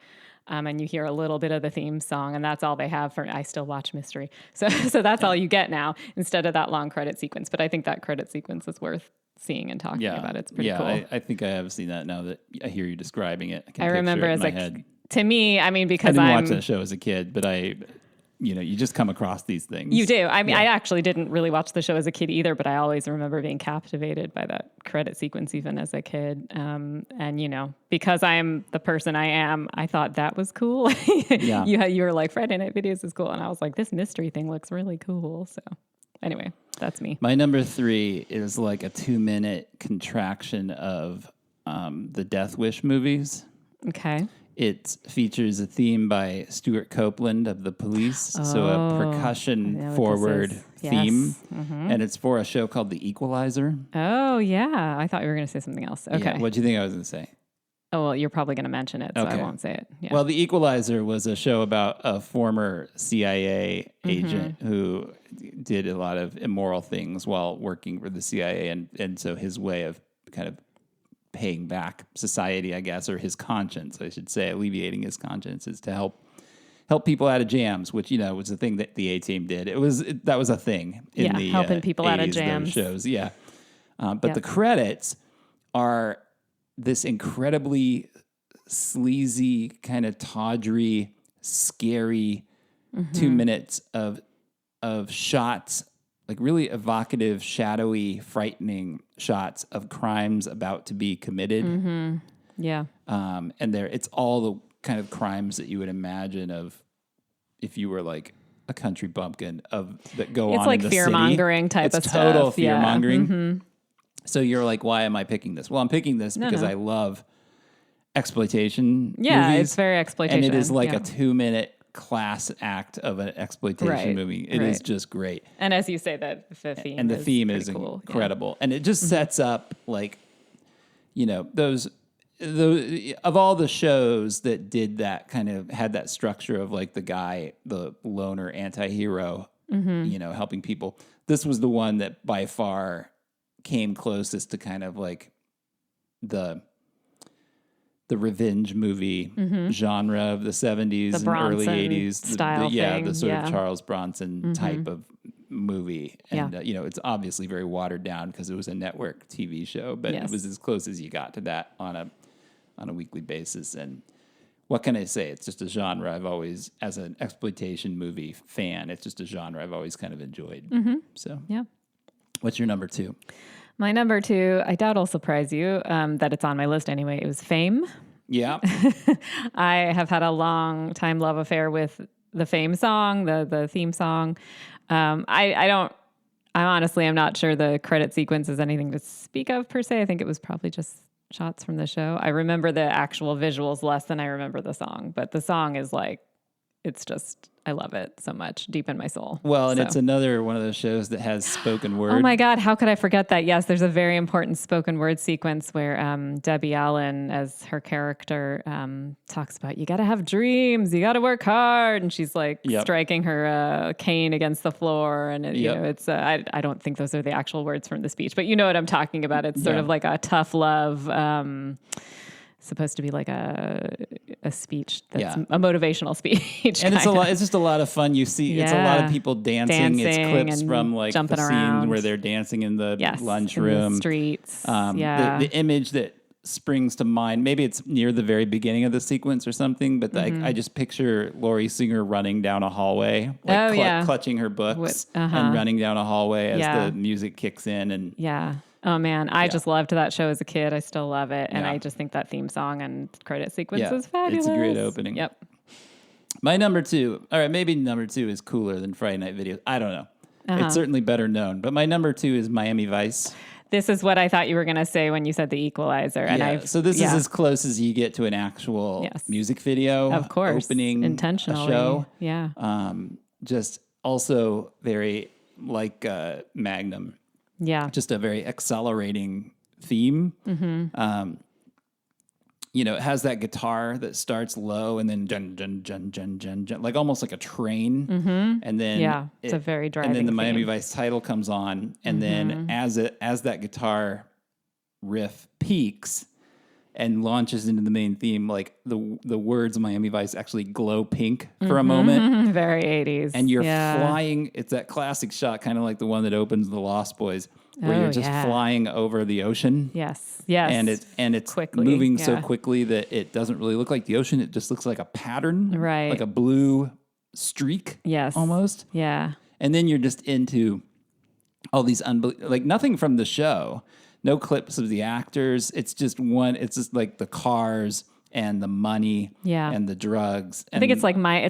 And you hear a little bit of the theme song, and that's all they have for I Still Watch Mystery. So that's all you get now instead of that long credit sequence. But I think that credit sequence is worth seeing and talking about. It's pretty cool. I think I have seen that now that I hear you describing it. I remember as to me, because I didn't watch that show as a kid, but you just come across these things. You do. I actually didn't really watch the show as a kid either, but I always remember being captivated by that credit sequence even as a kid. And, because I'm the person I am, I thought that was cool. You were like, Friday Night Videos is cool. And I was like, this mystery thing looks really cool. So anyway, that's me. My number 3 is like a 2-minute contraction of the Death Wish movies. Okay. It features a theme by Stuart Copeland of The Police, so a percussion-forward theme, and it's for a show called The Equalizer. Oh, yeah. I thought you were going to say something else. Okay. Yeah, what do you think I was going to say? Oh, well, you're probably going to mention it, so I won't say it. Yeah. Well, The Equalizer was a show about a former CIA agent who did a lot of immoral things while working for the CIA, and so his way of kind of paying back society, I guess, or his conscience, I should say, alleviating his conscience, is to help people out of jams, which was the thing that the A-Team did. That was a thing in the helping people 80s, out of jams shows. But the credits are this incredibly sleazy, kind of tawdry, scary 2 minutes of shots, like really evocative, shadowy, frightening shots of crimes about to be committed. Mm-hmm. Yeah. And it's all the kind of crimes that you would imagine of if you were like a country bumpkin that go on. It's like in the fear-mongering city. type of stuff. stuff. It's total fear-mongering. Mm-hmm. So you're like, why am I picking this? Well, I'm picking this because I love exploitation movies. It's very exploitation. And it is like a 2-minute class act of an exploitation movie. It is just great. And as you say, the theme is cool. incredible. And it just sets up like, those of all the shows that did that kind of had that structure of like the guy, the loner anti-hero, helping people. This was the one that by far came closest to kind of like the revenge movie genre of the 70s and early 80s. Style thing. The sort of Charles Bronson type of movie. And, it's obviously very watered down because it was a network TV show, but it was as close as you got to that on a weekly basis. And what can I say? It's just a genre I've always, as an exploitation movie fan, it's just a genre I've always kind of enjoyed. So, what's your number 2? My number 2, I doubt I'll surprise you that it's on my list anyway. It was Fame. Yeah. I have had a long time love affair with the Fame song, the theme song. I honestly am not sure the credit sequence is anything to speak of per se. I think it was probably just shots from the show. I remember the actual visuals less than I remember the song, but the song is like, it's just, I love it so much deep in my soul. Well, and it's another one of those shows that has spoken word. Oh my God, how could I forget that? Yes, there's a very important spoken word sequence where Debbie Allen, as her character, talks about, you got to have dreams, you got to work hard. And she's like striking her cane against the floor. And, it's, I don't think those are the actual words from the speech, but you know what I'm talking about. It's sort of like a tough love, supposed to be like a speech that's a motivational speech. And it's just a lot of fun. You see, it's a lot of people dancing. It's clips from like the scene where they're dancing in the lunchroom. In the streets. The image that springs to mind, maybe it's near the very beginning of the sequence or something, but I just picture Laurie Singer running down a hallway, clutching her books and running down a hallway as the music kicks in. And oh man, I just loved that show as a kid. I still love it. And I just think that theme song and credit sequence is fabulous. It's a great opening. Yep. My number 2, all right, maybe number 2 is cooler than Friday Night Videos. I don't know. It's certainly better known. But my number 2 is Miami Vice. This is what I thought you were going to say when you said The Equalizer. And so this is as close as you get to an actual music video. Of course. Opening intentionally. A show. Yeah. Just also very like Magnum. Yeah. Just a very accelerating theme. You know, it has that guitar that starts low and then jun, jun, jun, jun, jun, jun, like almost like a train. And then it's a very driving and then the Miami theme. Vice title comes on, and then as that guitar riff peaks and launches into the main theme, like the words Miami Vice actually glow pink for a moment. Very 80s. And you're flying. It's that classic shot, kind of like the one that opens The Lost Boys, where you're just flying over the ocean. Yes. And it's quickly, moving so quickly that it doesn't really look like the ocean. It just looks like a pattern. Right. Like a blue streak. Yes. Almost. Yeah. And then you're just into all these like nothing from the show. No clips of the actors. It's just like the cars and the money and the drugs. And I think it's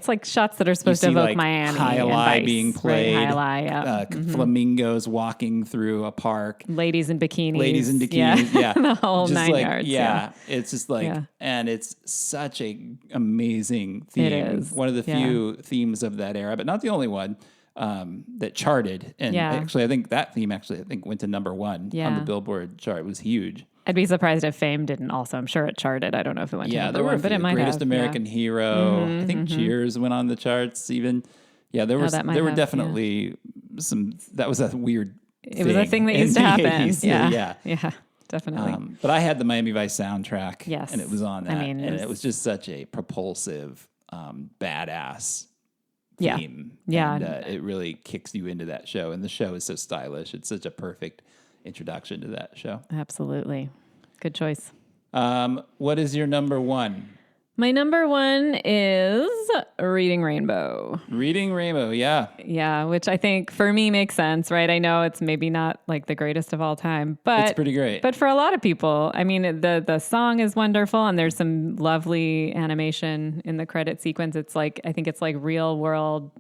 like shots that are supposed to evoke like Miami. Highlight being played. Right, highlight, flamingos walking through a park. Ladies in bikinis. Yeah. The whole just 9 like, yards. Yeah. It's just like, and it's such a amazing theme. It is. One of the few themes of that era, but not the only one. That charted, and actually, I think that theme went to number 1 on the Billboard chart. It was huge. I'd be surprised if Fame didn't also. I'm sure it charted. I don't know if it went to number 1, but it might Greatest have. American Hero. I think Cheers went on the charts. Even there were definitely some. That was a weird. It was a thing that used to happen. 80s. Yeah, definitely. But I had the Miami Vice soundtrack. Yes, and it was on that. I mean, and it was just such a propulsive, badass theme. Yeah. And it really kicks you into that show. And the show is so stylish. It's such a perfect introduction to that show. Absolutely. Good choice. What is your number 1? My number 1 is Reading Rainbow. Reading Rainbow, yeah. Yeah, which I think for me makes sense, right? I know it's maybe not like the greatest of all time, but it's pretty great. But for a lot of people, I mean, the song is wonderful, and there's some lovely animation in the credit sequence. It's like, I think it's like real world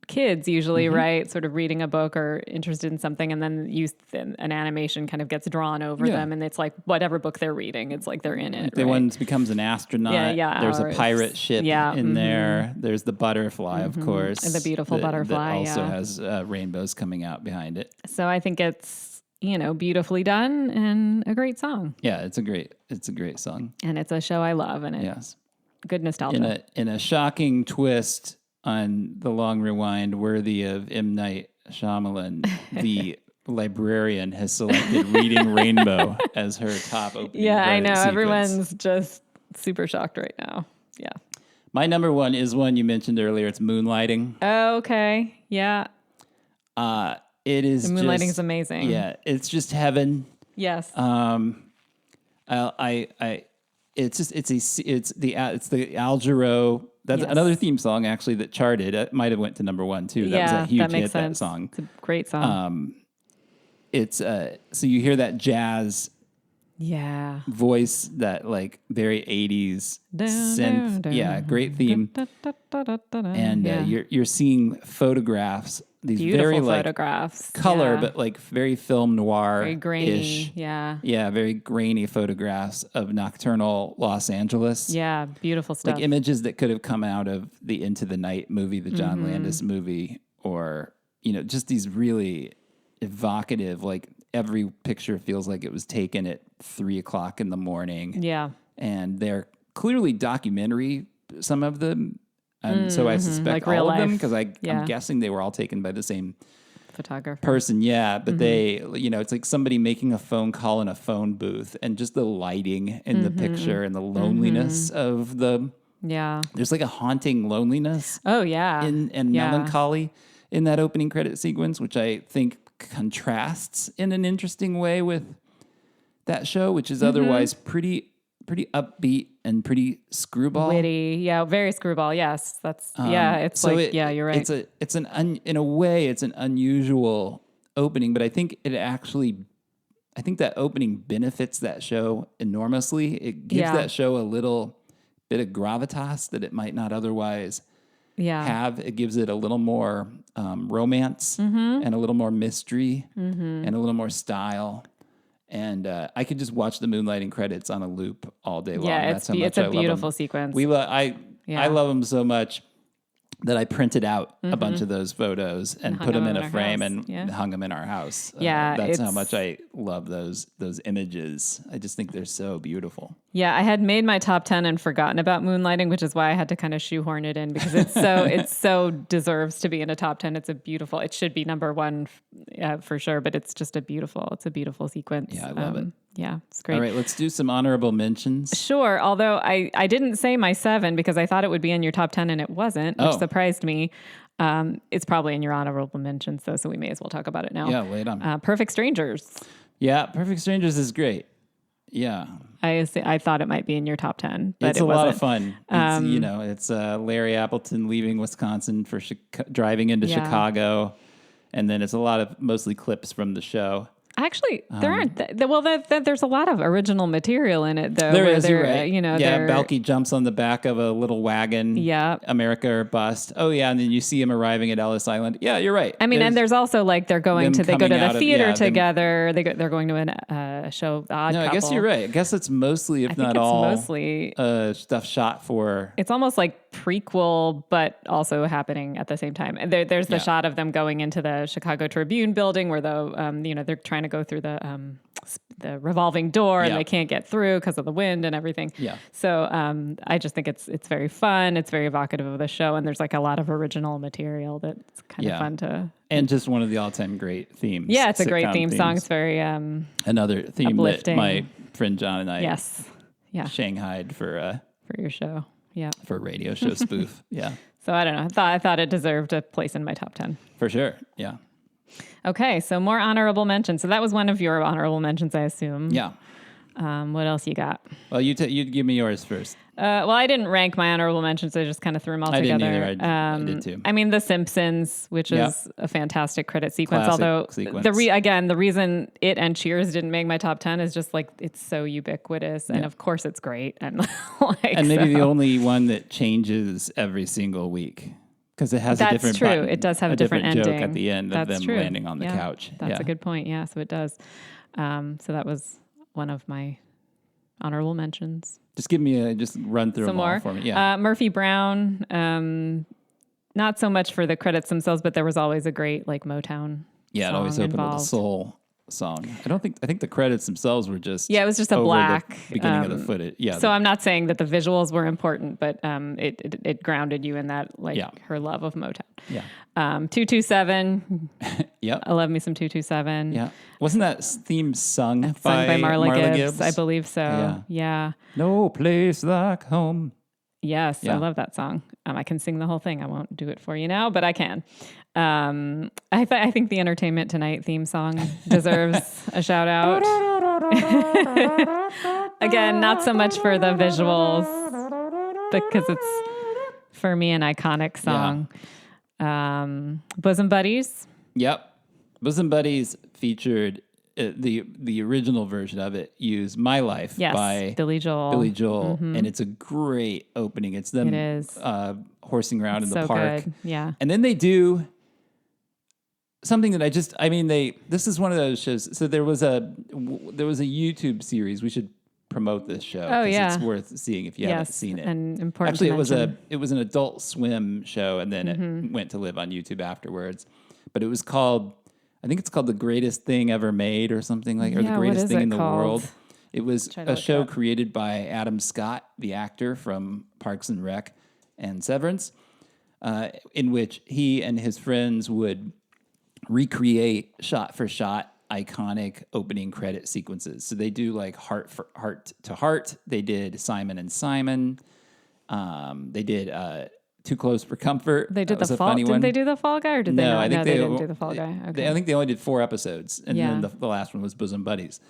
kids usually, right? Sort of reading a book or interested in something, and then an animation kind of gets drawn over them, and it's like whatever book they're reading, it's like they're in it. The one becomes an astronaut. There's a pirate ship in there. There's the butterfly, of course. And the beautiful butterfly. That also has rainbows coming out behind it. So I think it's, beautifully done and a great song. Yeah, it's a great song. And it's a show I love, and it's good nostalgia. In a shocking twist on the long rewind, worthy of M. Night Shyamalan, the librarian has selected Reading Rainbow as her top opening. Yeah, I know. Sequence. Everyone's just super shocked right now. Yeah. My number 1 is one you mentioned earlier. It's Moonlighting. Oh, okay. Yeah. It is. The Moonlighting is amazing. Yeah, it's just heaven. Yes. It's the Al Jarreau. That's another theme song actually that charted. It might have went to number 1 too. That was a huge hit. That song. It's a great song. It's so you hear that jazz voice, that like very 80s synth. Great theme. And you're seeing photographs. These beautiful very photographs, color, but like very film noir, very grainy, very grainy photographs of nocturnal Los Angeles. Yeah, beautiful stuff. Like images that could have come out of the Into the Night movie, the John Landis movie, or just these really evocative. Like every picture feels like it was taken at 3:00 in the morning. Yeah, and they're clearly documentary. Some of them. And so I suspect like all life. of them, because I'm guessing they were all taken by the same photographer person. Yeah, but they, it's like somebody making a phone call in a phone booth, and just the lighting in the picture and the loneliness of there's like a haunting loneliness. Oh yeah, and melancholy in that opening credit sequence, which I think contrasts in an interesting way with that show, which is otherwise pretty upbeat and pretty screwball, witty. Yeah, very screwball. Yes, that's It's so you're right. In a way, it's an unusual opening, but I think that opening benefits that show enormously. It gives that show a little bit of gravitas that it might not otherwise have. It gives it a little more romance and a little more mystery and a little more style. And I could just watch the Moonlighting credits on a loop all day long. Yeah, That's how much it's I a love beautiful them. sequence. I love them so much. that I printed out a bunch of those photos and put them in a frame and hung them in our house. That's how much I love those images. I just think they're so beautiful. Yeah, I had made my top 10 and forgotten about moonlighting, which is why I had to kind of shoehorn it in because it so deserves to be in a top 10. It should be number one for sure, but it's just a beautiful sequence. Yeah, I love it. Yeah, it's great. All right, let's do some honorable mentions. Sure, although I didn't say my 7 because I thought it would be in your top 10 and it wasn't, which surprised me. It's probably in your honorable mentions though, so we may as well talk about it now. Yeah, lay it on. Perfect Strangers. Yeah, Perfect Strangers is great. Yeah. I thought it might be in your top 10, but it's a lot of fun. It's Larry Appleton leaving Wisconsin for driving into Chicago, and then it's a lot of mostly clips from the show. Actually, there aren't. There's a lot of original material in it, though. There is, you're right. Balky jumps on the back of a little wagon. Yeah. America or bust. Oh, yeah. And then you see him arriving at Ellis Island. Yeah, you're right. I mean, and there's also like they go to the theater together. They're going to a show, The Odd Couple. I guess you're right. I guess it's mostly, if not all, stuff shot for. It's almost like prequel, but also happening at the same time. And there's the shot of them going into the Chicago Tribune building where they're trying to go through the revolving door and they can't get through because of the wind and everything. Yeah. So I just think it's very fun. It's very evocative of the show, and there's like a lot of original material that's kind of fun to. And just one of the all-time great themes. Yeah, it's a great theme song. It's very another theme uplifting. That my friend John and I shanghaied for your show. Yeah. For a radio show spoof. Yeah. So I don't know. I thought it deserved a place in my top 10. For sure. Yeah. Okay, so more honorable mentions. So that was one of your honorable mentions, I assume. Yeah. What else you got? Well, you give me yours first. I didn't rank my honorable mentions. I just kind of threw them all together. I didn't either. I did too. I mean, The Simpsons, which is a fantastic credit sequence. Classic although sequence. The reason it and Cheers didn't make my top 10 is just like it's so ubiquitous, and of course it's great. And maybe the only one that changes every single week. Because it has a different true. button, it does have a different ending. joke at the end of them landing on the couch. That's a good point. Yeah, so it does. So that was one of my honorable mentions. Just give me just run through them all for me. Yeah. Murphy Brown. Not so much for the credits themselves, but there was always a great like Motown. Yeah, it always opened with a soul song. I think the credits themselves were just it was just a black the beginning of the footage. Yeah. So I'm not saying that the visuals were important, but it grounded you in that her love of Motown. Yeah. 227. Yep. I love me some 227. Yeah. Wasn't that theme sung by Marla Gibbs? I believe so. Yeah. No place like home. Yes, I love that song. I can sing the whole thing. I won't do it for you now, but I can. I think the Entertainment Tonight theme song deserves a shout out. Again, not so much for the visuals, because it's for me an iconic song. Bosom Buddies. Yep, Bosom Buddies featured the original version of it used My Life by Billy Joel. And it's a great opening. It's them horsing around in the park. Good. Yeah. And then they do something that this is one of those shows. So there was a YouTube series. We should promote this show. Oh yeah. It's worth seeing if you haven't seen it. And important. Actually, it was an Adult Swim show, and then it went to live on YouTube afterwards. But it was called, I think it's called The Greatest Thing Ever Made or something or The Greatest Thing in the World. It was a show created by Adam Scott, the actor from Parks and Rec and Severance, in which he and his friends would recreate shot for shot iconic opening credit sequences. So they do like Heart to Heart. They did Simon and Simon. They did Too Close for Comfort. They did the Fall. Did they do the Fall Guy, or did they not? I think they didn't do the Fall Guy. Okay. I think they only did 4 episodes, and then the last one was Bosom Buddies.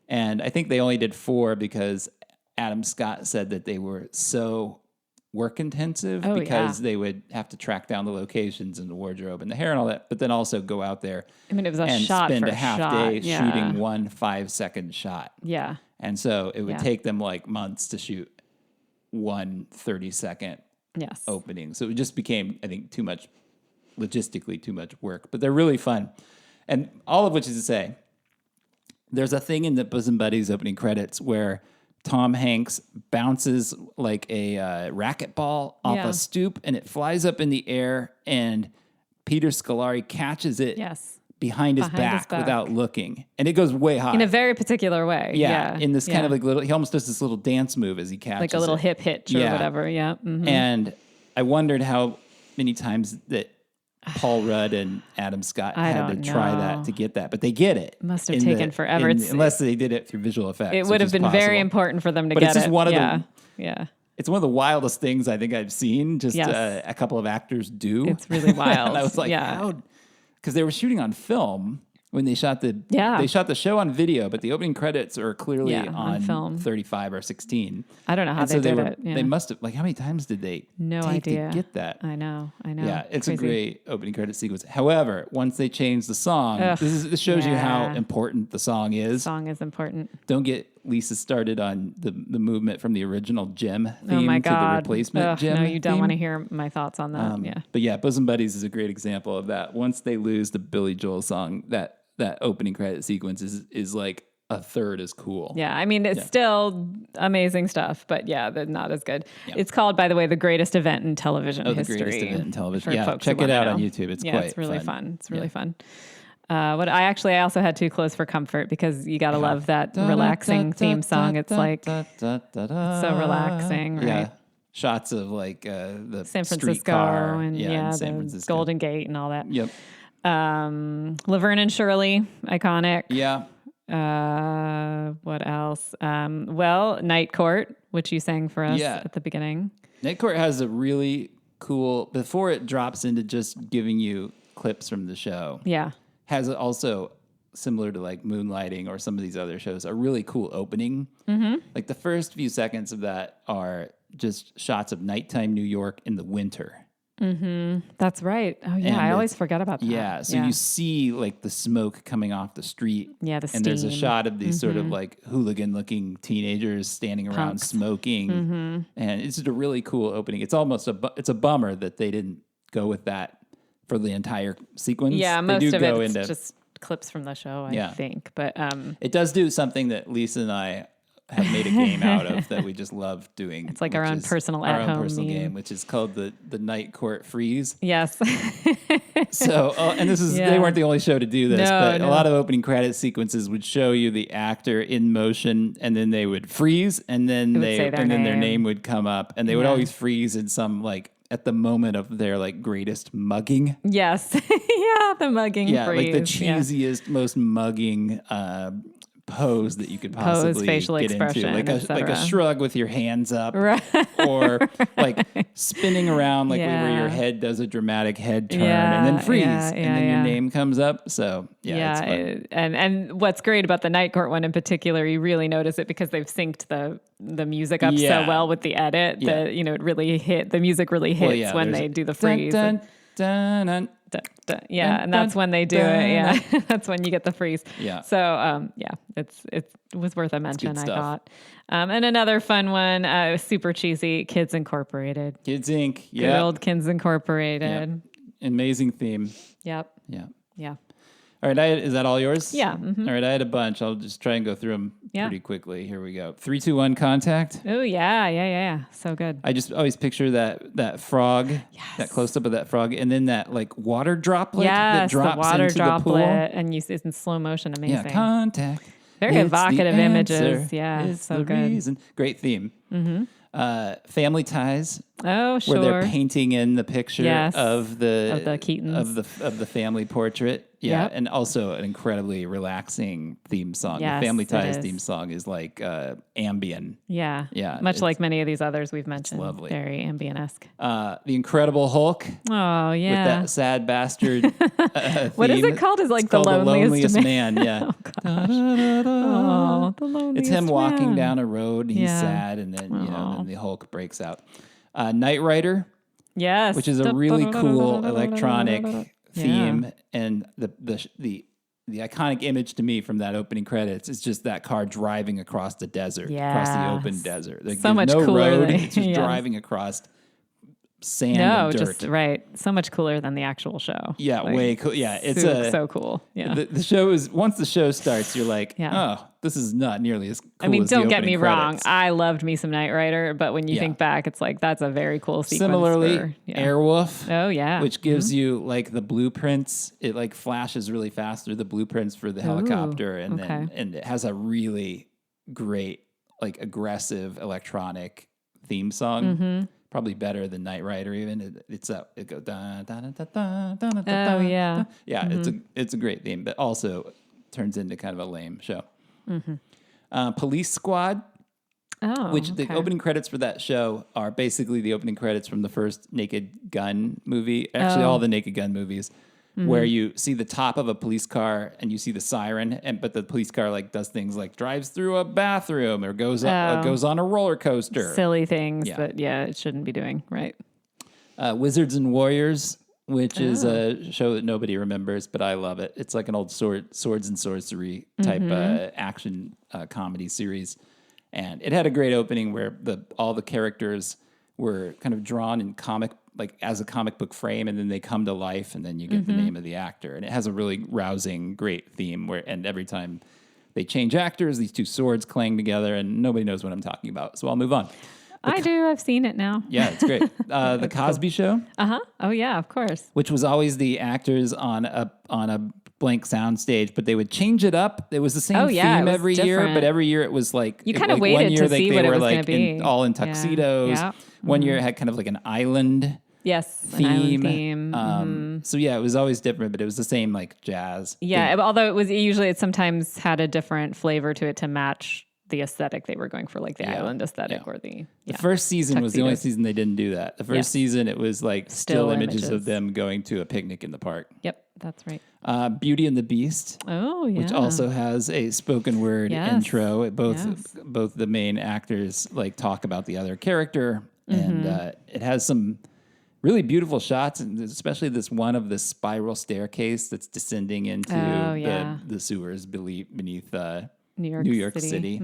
And I think they only did 4 because Adam Scott said that they were so work intensive because they would have to track down the locations and the wardrobe and the hair and all that, but then also go out there. I mean, it was a shot spend for a half day shooting one 5-second shot. Yeah. And so it would take them like months to shoot one 30-second opening. So it just became, I think, logistically too much work, but they're really fun. And all of which is to say, there's a thing in the Bosom Buddies opening credits where Tom Hanks bounces like a racquetball off a stoop, and it flies up in the air, and Peter Scolari catches it behind his back without looking, and it goes way high in a very particular way. in this kind of like little, he almost does this little dance move as he catches like a little hip hitch or whatever. And I wondered how many times that Paul Rudd and Adam Scott had to try that to get that, but they get it. Must have taken forever. Unless they did it through visual effects. It would have been very important for them to get it. But it's just one of the yeah. It's one of the wildest things I think I've seen. Just a couple of actors do. It's really wild. And I was like, how? Because they were shooting on film when they shot they shot the show on video, but the opening credits are clearly on film 35 or 16. I don't know how they did it. They must have, like, how many times did they take to get that? I know. Yeah, it's a great opening credit sequence. However, once they changed the song, this shows you how important the song is. The song is important. Don't get Lisa started on the movement from the original Gem theme to the replacement Gem. No, you don't theme. want to hear my thoughts on that. But yeah, Bosom Buddies is a great example of that. Once they lose the Billy Joel song, that opening credit sequence is like a third as cool. Yeah, I mean, it's still amazing stuff, but they're not as good. Yeah. It's called, by the way, the greatest event in television history. The greatest event in television. Yeah, check it out on YouTube. It's quite it's really fun. It's really fun. What I also had Too Close for Comfort, because you got to love that relaxing theme song. It's like so relaxing, right? Yeah. Shots of like the San Francisco streetcar, and San the Francisco. Golden Gate and all that. Yep. Laverne and Shirley, iconic. Yeah. What else? Night Court, which you sang for us at the beginning. Night Court has a really cool, before it drops into just giving you clips from the show. Yeah. Has also, similar to like Moonlighting or some of these other shows, a really cool opening. Mm-hmm. Like the first few seconds of that are just shots of nighttime New York in the winter. Mm-hmm. That's right. Oh yeah, I always forget about that. Yeah, so you see like the smoke coming off the street. Yeah, the steam. And there's a shot of these sort of like hooligan-looking teenagers standing around smoking, and it's just a really cool opening. It's almost it's a bummer that they didn't go with that for the entire sequence. Yeah, most of it's just clips from the show, I think. But it does do something that Lisa and I have made a game out of that we just love doing. It's like our own personal at-home game, which is called the Night Court Freeze. Yes. So, and this is they weren't the only show to do this, but a lot of opening credit sequences would show you the actor in motion, and then they would freeze, and then their name would come up, and they would always freeze in some like at the moment of their like greatest mugging. Yes. The mugging freeze. Like the cheesiest, most mugging pose that you could possibly facial get expression, into, like a shrug with your hands up, or like spinning around like where your head does a dramatic head turn and then freeze, and then your name comes up. So it's fun. And what's great about the Night Court one in particular, you really notice it because they've synced the music up so well with the edit that it really the music really hits when they do the freeze. Dun, dun, dun, and that's when they do it. Yeah, that's when you get the freeze. Yeah. So it was worth a mention, I thought. And another fun one, super cheesy, Kids Incorporated. Kids Inc. Yeah. Good old Kids Incorporated. Yep. Amazing theme. Yep. Yeah. All right, is that all yours? Yeah. Mm-hmm. All right, I had a bunch. I'll just try and go through them pretty quickly. Here we go. 3, 2, 1, Contact. Oh, yeah. So good. I just always picture that frog, that close-up of that frog, and then that like water droplet that drops the water into droplet, the pool. And it's in slow motion. Amazing. Yeah, Contact. Very evocative images. Yeah, it's so the good. Reason. Great theme. Mm-hmm. Family Ties. Oh, sure. Where they're painting in the picture of the Keatons of the family portrait. Yeah, and also an incredibly relaxing theme song. The Family Ties theme song is like ambient. Yeah. Much like many of these others we've mentioned. Lovely. Very ambient-esque. The Incredible Hulk. Oh, yeah. With that sad bastard theme. What is it called? It's like the loneliest man. Yeah. Oh, the loneliest It's him walking down a road. He's sad, and then then the Hulk breaks out. Knight Rider. Yes. Which is a really cool electronic theme, and the iconic image to me from that opening credits is just that car driving across the desert, across the open desert. Like, so much cooler. It's just driving across sand and dirt. So much cooler than the actual show. Yeah, way cool. Yeah, it's so cool. Yeah, the show is, once the show starts, you're like, oh, this is not nearly as cool I mean, as the don't get me opening wrong. credits. I loved me some Knight Rider, but when you think back, it's like, that's a very cool sequence. Similarly, Airwolf. Oh, yeah. Which gives you like the blueprints. It like flashes really fast through the blueprints for the helicopter. And then it has a really great, like aggressive electronic theme song. Probably better than Knight Rider even. It goes da da da da da da da da. Oh, yeah. Yeah, it's a great theme, but also turns into kind of a lame show. Police Squad. Which the opening credits for that show are basically the opening credits from the first Naked Gun movie. Actually, all the Naked Gun movies, where you see the top of a police car and you see the siren, but the police car like does things like drives through a bathroom or goes on a roller coaster. Silly things that it shouldn't be doing, right? Wizards and Warriors, which is a show that nobody remembers, but I love it. It's like an old swords and sorcery type action comedy series. And it had a great opening where all the characters were kind of drawn in as a comic book frame, and then they come to life, and then you get the name of the actor. And it has a really rousing, great theme and every time they change actors, these two swords clang together, and nobody knows what I'm talking about. So I'll move on. I do. I've seen it now. Yeah, it's great. The Cosby Show. Oh yeah, of course. Which was always the actors on a blank soundstage, but they would change it up. It was the same theme every year, but every year it was like you kind of waited one year to see what it was like going to be. all in tuxedos. Yeah. One year it had kind of like an island. Yes, theme. An island theme. So yeah, it was always different, but it was the same like jazz. Yeah, although it sometimes had a different flavor to it to match the aesthetic they were going for, like the island aesthetic or the first season was the only season they didn't do that. The first season it was like still images of them going to a picnic in the park. Yep, that's right. Beauty and the Beast. Oh yeah, which also has a spoken word intro. Both the main actors like talk about the other character, and it has some really beautiful shots, and especially this one of the spiral staircase that's descending into the sewers beneath New York City.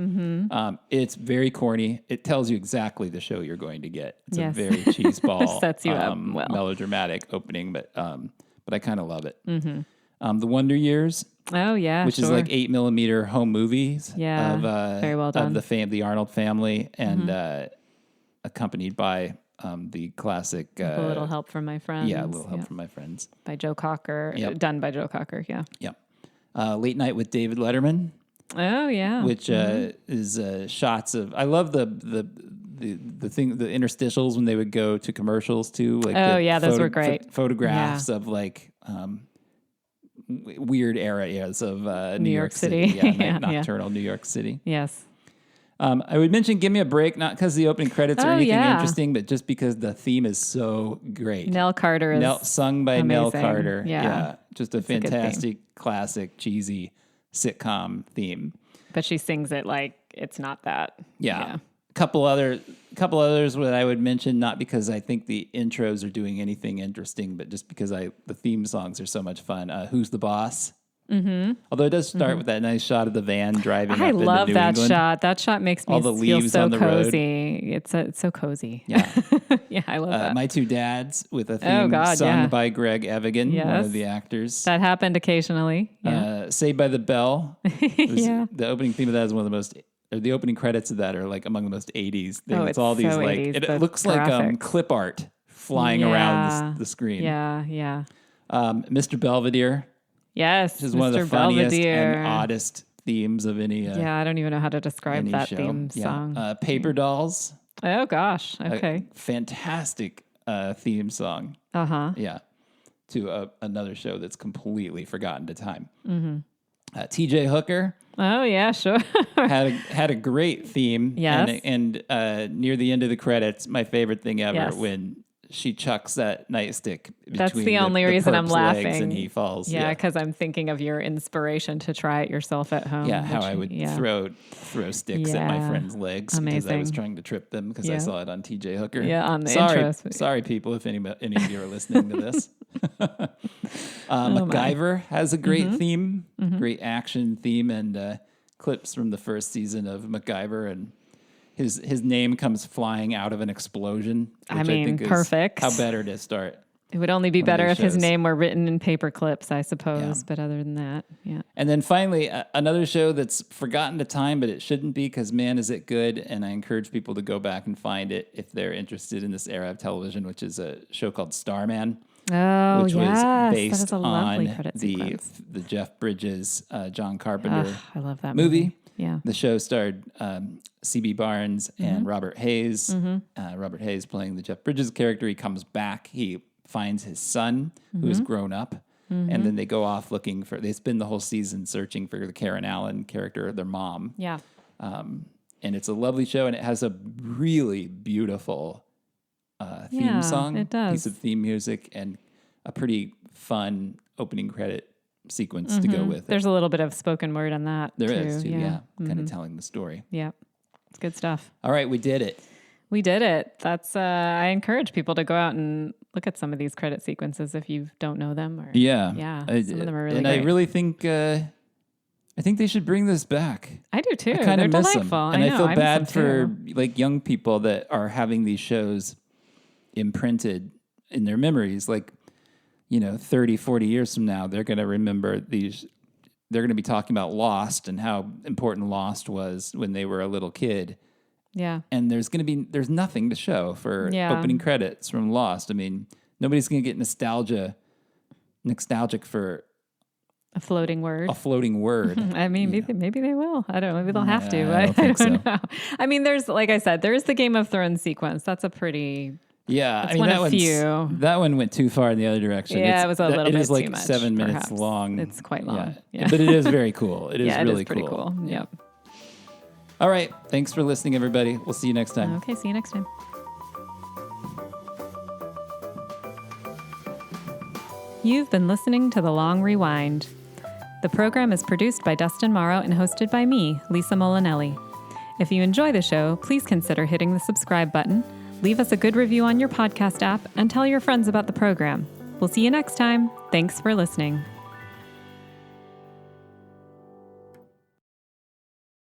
It's very corny. It tells you exactly the show you're going to get. It's a very cheeseball, sets you up well. Melodramatic opening, but I kind of love it. The Wonder Years. Oh yeah, which is like 8mm home movies. Yeah, very well done. Of the Arnold family, and accompanied by the classic A Little Help from My Friends. Yeah, A Little Help from My Friends by Joe Cocker. Done by Joe Cocker. Yeah. Yep. Late Night with David Letterman. Oh yeah, which is shots of. I love the thing, the interstitials when they would go to commercials too. Like those were great. Photographs of like weird areas of New York City. Nocturnal New York City. Yes. I would mention Give Me a Break, not because the opening credits are anything interesting, but just because the theme is so great. Nell Carter is sung by amazing. Nell Carter. Yeah. Just a fantastic, classic, cheesy sitcom theme. But she sings it like it's not that. Yeah. Couple others that I would mention, not because I think the intros are doing anything interesting, but just because the theme songs are so much fun. Who's the Boss? Although it does start with that nice shot of the van driving. I love New that England. shot. That shot makes me feel so cozy. Road. It's so cozy. Yeah, yeah, I love that. My Two Dads with a theme sung by Greg Evigan, one of the actors. That happened occasionally. Yeah. Saved by the Bell. The opening theme of that is one of the most. The opening credits of that are like among the most 80s things. It's all these so like 80s, it looks graphics. Like clip art flying around the screen. Yeah. Mr. Belvedere. Yes, which is one of the funniest and oddest themes of any. I don't even know how to describe that show. Theme song. Paper Dolls. Oh gosh, okay. Fantastic theme song. Yeah, to another show that's completely forgotten to time. T.J. Hooker. Oh yeah, sure. had a great theme. Yes, and near the end of the credits, my favorite thing ever when she chucks that nightstick between That's the only reason I'm laughing. And he falls. Yeah, because I'm thinking of your inspiration to try it yourself at home. Yeah, how I would throw sticks at my friends' legs because I was trying to trip them because I saw it on T.J. Hooker. Yeah, on the intro. Sorry, people, if any of you are listening to this. MacGyver has a great theme, great action theme, and clips from the first season of MacGyver, and his name comes flying out of an explosion. I think perfect. How better to start. It would only be better if his shows. name were written in paper clips, I suppose. Yeah. But other than that, yeah. And then finally, another show that's forgotten to time, but it shouldn't be because, man, is it good. And I encourage people to go back and find it if they're interested in this era of television, which is a show called Starman. Oh, which yes. was based that is a lovely on credit the sequence. Jeff Bridges, John Carpenter I love that movie. Yeah. The show starred C.B. Barnes and Robert Hayes. Mm-hmm. Robert Hayes playing the Jeff Bridges character. He comes back. He finds his son, who has grown up. And then they go off looking for, they spend the whole season searching for the Karen Allen character, their mom. Yeah. And it's a lovely show, and it has a really beautiful theme song. It does. Piece of theme music, and a pretty fun opening credit sequence to go with it. There's a little bit of spoken word on that. There too. is, too, yeah. Kind of telling the story. Yeah. It's good stuff. All right, we did it. We did it. That's I encourage people to go out and look at some of these credit sequences if you don't know them. Or, Yeah. Yeah. Some of them are really and great. I really think I think they should bring this back. I do too. I kind They're of miss delightful. them. And I feel miss bad them for too. like young people that are having these shows imprinted in their memories. Like, 30, 40 years from now, they're going to remember these. They're going to be talking about Lost and how important Lost was when they were a little kid. Yeah. And there's nothing to show for opening credits from Lost. I mean, nobody's going to get nostalgic for A floating word. a floating word. I mean, maybe they will. I don't know. Maybe they'll have to. I don't think so. know. I mean, there's, like I said, there is the Game of Thrones sequence. That's a pretty... Yeah, That's one of few. That one went too far in the other direction. Yeah, it was a little bit It is like too much, 7 minutes perhaps. long. It's quite long. Yeah. But it is very cool. It is yeah, really it is pretty cool. Yep. All right. Thanks for listening, everybody. We'll see you next time. Okay, see you next time. You've been listening to The Long Rewind. The program is produced by Dustin Morrow and hosted by me, Lisa Molinelli. If you enjoy the show, please consider hitting the subscribe button, leave us a good review on your podcast app, and tell your friends about the program. We'll see you next time. Thanks for listening.